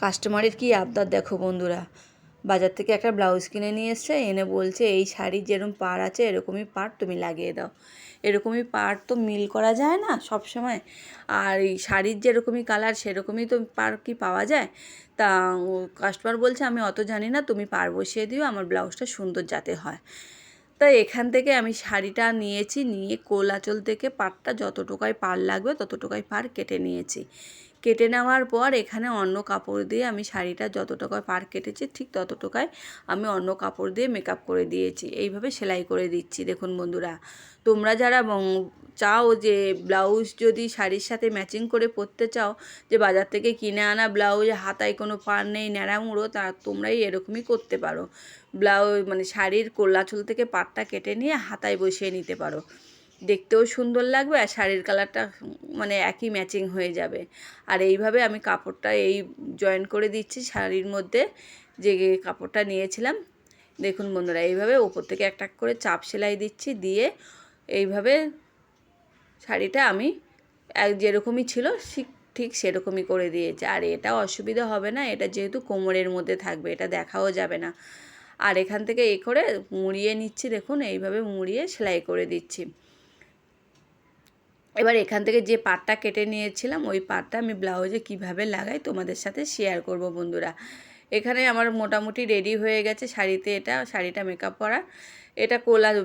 কাস্টমারের কি আবদার দেখো বন্ধুরা, বাজার থেকে একটা ব্লাউজ কিনে নিয়ে এসছে, এনে বলছে এই শাড়ির যেরকম পাড় আছে এরকমই পাড় তুমি লাগিয়ে দাও। এরকমই পাড় তো মিল করা যায় না সব সময়, আর এই শাড়ির যেরকমই কালার সেরকমই তো পাড় কি পাওয়া যায়? তা কাস্টমার বলছে আমি অত জানি না, তুমি পাড় বসিয়ে দিও, আমার ব্লাউজটা সুন্দর যাতে হয়। তাই এখান থেকে আমি শাড়িটা নিয়েছি, নিয়ে কোল আঁচল থেকে পাড়টা যতটুকাই পাড় লাগবে ততটুকাই পাড় কেটে নিয়েছি। কেটে নেওয়ার পর এখানে অন্য কাপড় দিয়ে আমি শাড়িটা যতটুকায় পাড় কেটেছি ঠিক ততটুকায় আমি অন্য কাপড় দিয়ে মেকআপ করে দিয়েছি। এইভাবে সেলাই করে দিচ্ছি। দেখুন বন্ধুরা, তোমরা যারা চাও যে ব্লাউজ যদি শাড়ির সাথে ম্যাচিং করে পরতে চাও, যে বাজার থেকে কিনে আনা ব্লাউজ হাতায় কোনো পাড় নেই, ন্যাড়ামুড়ো, তা তোমরাই এরকমই করতে পারো। ব্লাউজ মানে শাড়ির কোলাচল থেকে পাড়টা কেটে নিয়ে হাতায় বসিয়ে নিতে পারো, দেখতেও সুন্দর লাগবে আর শাড়ির কালারটা মানে একই ম্যাচিং হয়ে যাবে। আর এইভাবে আমি কাপড়টা এই জয়েন করে দিচ্ছি শাড়ির মধ্যে, যে কাপড়টা নিয়েছিলাম। দেখুন বন্ধুরা, এইভাবে ওপর থেকে একটা করে চাপ সেলাই দিচ্ছি, দিয়ে এইভাবে শাড়িটা আমি যেরকমই ছিল ঠিক সেরকমই করে দিয়েছি। আর এটা অসুবিধা হবে না, এটা যেহেতু কোমরের মধ্যে থাকবে, এটা দেখাও যাবে না। আর এখান থেকে এই করে মুড়িয়ে নিচ্ছি, দেখুন এইভাবে মুড়িয়ে সেলাই করে দিচ্ছি। এবার এখান থেকে যে পাটটা কেটে নিয়েছিলাম ওই পাটটা আমি ব্লাউজে কিভাবে লাগাই তোমাদের সাথে শেয়ার করব বন্ধুরা। এখানে আমার মোটামুটি রেডি হয়ে গেছে শাড়িতে, শাড়িটা মেকআপ করা। এটা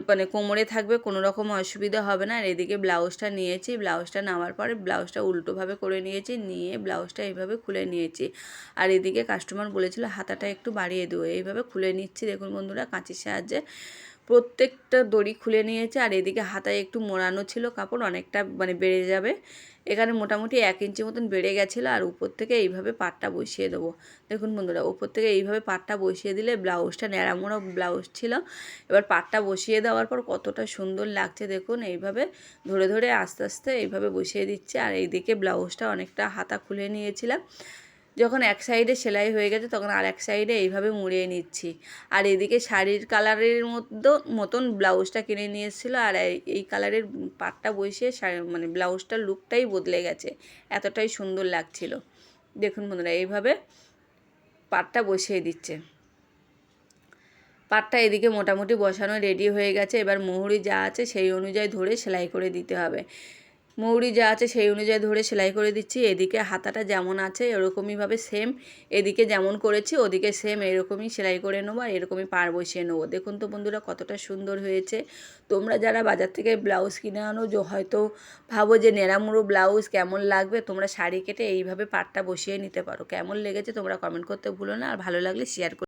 মানে কোমরে থাকবে, কোনো রকম অসুবিধা হবে না। আর এদিকে ব্লাউজটা নিয়েছি, ব্লাউজটা নেওয়ার পরে ব্লাউজটা উল্টোভাবে করে নিয়েছি, নিয়ে ব্লাউজটা এইভাবে খুলে নিয়েছি। আর এদিকে কাস্টমার বলেছিল হাতাটা একটু বাড়িয়ে দেবো, এইভাবে খুলে নিচ্ছি। দেখুন বন্ধুরা, কাঁচির সাহায্যে প্রত্যেকটা দড়ি খুলে নিয়েছে। আর এদিকে হাতায় একটু মোড়ানো ছিল কাপড়, অনেকটা মানে বেড়ে যাবে, এখানে মোটামুটি 1 ইঞ্চি মতন বেড়ে গেছিলো। আর উপর থেকে এইভাবে পাটটা বসিয়ে দেবো। দেখুন বন্ধুরা, উপর থেকে এইভাবে পাটটা বসিয়ে দিলে, ব্লাউজটা ন্যাড়ামোড়া ব্লাউজ ছিল, এবার পাটটা বসিয়ে দেওয়ার পর কতটা সুন্দর লাগছে দেখুন। এইভাবে ধরে ধরে আস্তে আস্তে এইভাবে বসিয়ে দিচ্ছে। আর এইদিকে ব্লাউজটা অনেকটা হাতা খুলে নিয়েছিলাম, যখন এক সাইডে সেলাই হয়ে গেছে তখন আর এক সাইডে এইভাবে মুড়িয়ে নিচ্ছি। আর এদিকে শাড়ির কালারের মতন ব্লাউজটা কিনে নিয়ে এসেছিলো, আর এই কালারের পাটটা বসিয়ে মানে ব্লাউজটার লুকটাই বদলে গেছে, এতটাই সুন্দর লাগছিল। দেখুন বন্ধুরা, এইভাবে পাটটা বসিয়ে দিচ্ছে। পাটটা এদিকে মোটামুটি বসানো রেডি হয়ে গেছে। এবার মুহুরি যা আছে সেই অনুযায়ী ধরে সেলাই করে দিতে হবে। মৌরি যা আছে সেই অনুযায়ী ধরে সেলাই করে দিচ্ছি। এদিকে হাতাটা যেমন আছে এরকমইভাবে সেম, এদিকে যেমন করেছি ওদিকে সেম এরকমই সেলাই করে নেবো, আর এরকমই পাড় বসিয়ে নেবো। দেখুন তো বন্ধুরা, কতটা সুন্দর হয়েছে। তোমরা যারা বাজার থেকে ব্লাউজ কিনে আনো, যে হয়তো ভাবো যে নেড়ামুড়ো ব্লাউজ কেমন লাগবে, তোমরা শাড়ি কেটে এইভাবে পাড়টা বসিয়ে নিতে পারো। কেমন লেগেছে তোমরা কমেন্ট করতে ভুলো না, আর ভালো লাগলে শেয়ার